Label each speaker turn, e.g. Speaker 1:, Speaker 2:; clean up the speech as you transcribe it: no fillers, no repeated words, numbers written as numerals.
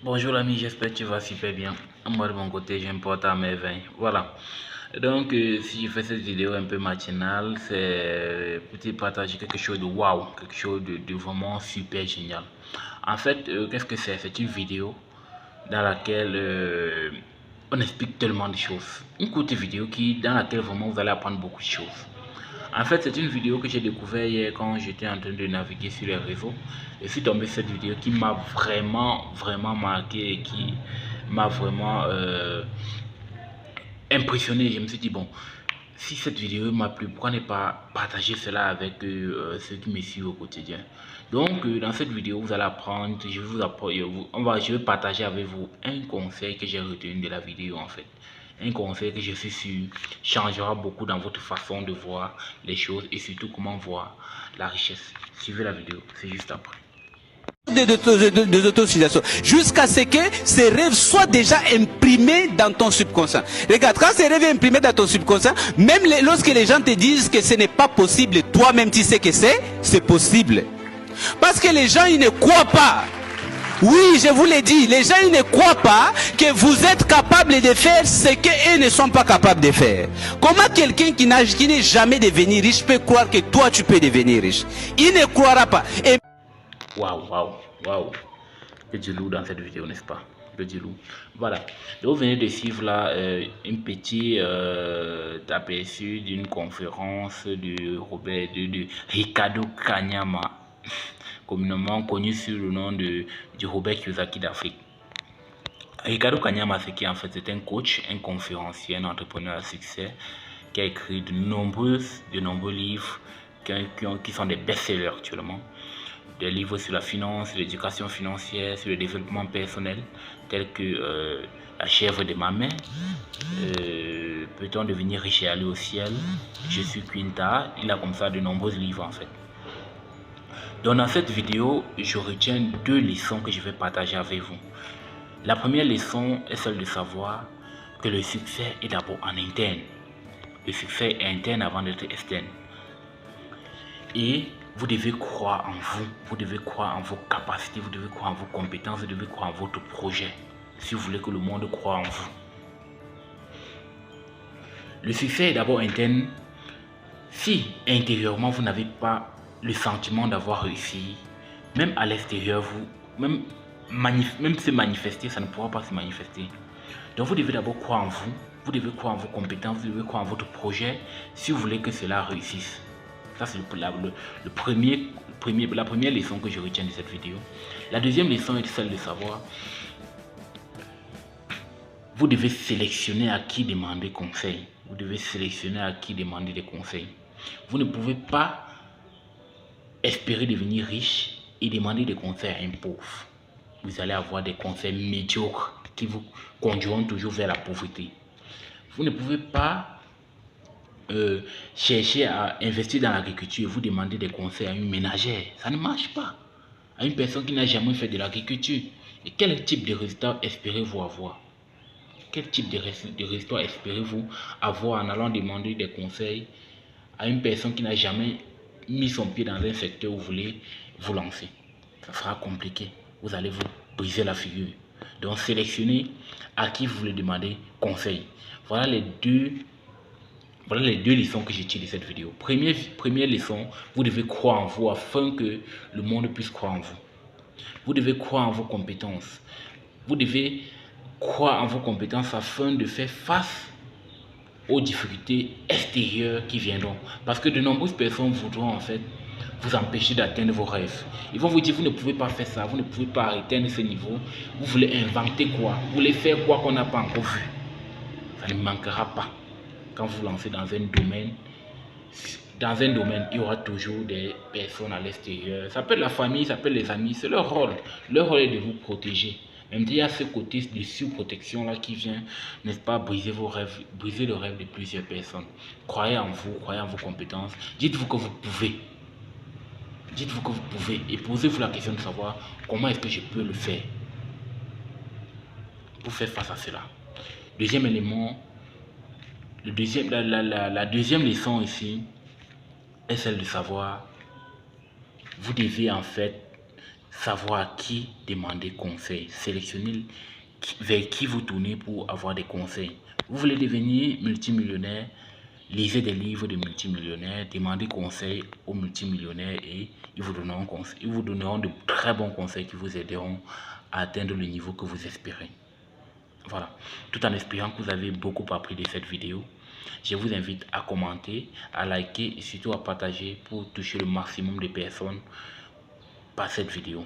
Speaker 1: Bonjour l'ami, j'espère que tu vas super bien. Moi de mon côté, je me porte à merveille. Voilà. Donc, si je fais cette vidéo un peu matinale, c'est pour te partager quelque chose de waouh, quelque chose de vraiment super génial. En fait, qu'est-ce que c'est? C'est une vidéo dans laquelle on explique tellement de choses. Une courte vidéo dans laquelle vraiment vous allez apprendre beaucoup de choses. En fait, c'est une vidéo que j'ai découvert hier quand j'étais en train de naviguer sur les réseaux. Je suis tombé sur cette vidéo qui m'a vraiment marqué et qui m'a vraiment impressionné. Je me suis dit, bon, si cette vidéo m'a plu, pourquoi ne pas partager cela avec ceux qui me suivent au quotidien. Donc, dans cette vidéo, vous allez apprendre, je vais partager avec vous un conseil que j'ai retenu de la vidéo en fait. Un conseil que je suis sûr changera beaucoup dans votre façon de voir les choses et surtout comment voir la richesse. Suivez la vidéo, c'est juste après.
Speaker 2: D'autosuffisance jusqu'à ce que ces rêves soient déjà imprimés dans ton subconscient. Regarde, quand ces rêves sont imprimés dans ton subconscient, même lorsque les gens te disent que ce n'est pas possible, toi-même tu sais que c'est possible. Parce que les gens, ils ne croient pas. Oui, je vous l'ai dit, les gens ils ne croient pas que vous êtes capable de faire ce qu'eux ne sont pas capables de faire. Comment quelqu'un qui n'est jamais devenu riche peut croire que toi tu peux devenir riche? Il ne croira pas. Et
Speaker 1: Waouh. Que du lourd dans cette vidéo, n'est-ce pas? Que du lourd. Voilà. Donc, vous venez de suivre là un petit aperçu d'une conférence de Ricardo Kanyama, communément connu sous le nom du Robert Kiyosaki d'Afrique. Ricardo Kanyama, c'est un coach, un conférencier, un entrepreneur à succès qui a écrit de nombreux livres qui sont des best-sellers actuellement. Des livres sur la finance, l'éducation financière, sur le développement personnel, tels que La chèvre de ma main, Peut-on devenir riche et aller au ciel, Je suis Quinta. Il a comme ça de nombreux livres en fait. Donc dans cette vidéo, je retiens deux leçons que je vais partager avec vous. La première leçon est celle de savoir que le succès est d'abord en interne. Le succès est interne avant d'être externe. Et vous devez croire en vous, vous devez croire en vos capacités, vous devez croire en vos compétences, vous devez croire en votre projet, si vous voulez que le monde croie en vous. Le succès est d'abord interne. Si intérieurement vous n'avez pas le sentiment d'avoir réussi, même à l'extérieur, même se manifester, ça ne pourra pas se manifester. Donc vous devez d'abord croire en vous, vous devez croire en vos compétences, vous devez croire en votre projet, si vous voulez que cela réussisse. Ça, c'est la première leçon que je retiens de cette vidéo. La deuxième leçon est celle de savoir, vous devez sélectionner à qui demander conseil. Vous devez sélectionner à qui demander des conseils. Vous ne pouvez pas espérer devenir riche et demander des conseils à un pauvre. Vous allez avoir des conseils médiocres qui vous conduiront toujours vers la pauvreté. Vous ne pouvez pas chercher à investir dans l'agriculture et vous demander des conseils à une ménagère. Ça ne marche pas. À une personne qui n'a jamais fait de l'agriculture. Et quel type de résultat espérez-vous avoir? Quel type de résultat espérez-vous avoir en allant demander des conseils à une personne qui n'a jamais mis son pied dans un secteur où vous voulez vous lancer? Ça sera compliqué. Vous allez vous briser la figure. Donc sélectionnez à qui vous voulez demander conseil. Voilà les deux leçons que j'ai tirées de cette vidéo. Première leçon, vous devez croire en vous afin que le monde puisse croire en vous. Vous devez croire en vos compétences. Vous devez croire en vos compétences afin de faire face aux difficultés extérieures qui viendront. Parce que de nombreuses personnes voudront en fait vous empêcher d'atteindre vos rêves. Ils vont vous dire, vous ne pouvez pas faire ça, vous ne pouvez pas atteindre ce niveau. Vous voulez inventer quoi? Vous voulez faire quoi qu'on n'a pas encore vu? Ça ne manquera pas. Quand vous lancez dans un domaine, il y aura toujours des personnes à l'extérieur. Ça peut être la famille, ça peut être les amis, c'est leur rôle. Leur rôle est de vous protéger. Même il y a ce côté de surprotection là qui vient, n'est-ce pas, briser vos rêves, briser le rêve de plusieurs personnes. Croyez en vous, croyez en vos compétences. Dites-vous que vous pouvez. Dites-vous que vous pouvez et posez-vous la question de savoir comment est-ce que je peux le faire pour faire face à cela. Deuxième élément, la deuxième leçon ici est celle de savoir, vous devez en fait savoir à qui demander conseil. Sélectionnez vers qui vous tournez pour avoir des conseils. Vous voulez devenir multimillionnaire, lisez des livres de multimillionnaires, demandez conseil aux multimillionnaires et ils vous donneront de très bons conseils qui vous aideront à atteindre le niveau que vous espérez. Voilà, tout en espérant que vous avez beaucoup appris de cette vidéo. Je vous invite à commenter, à liker et surtout à partager pour toucher le maximum de personnes par cette vidéo.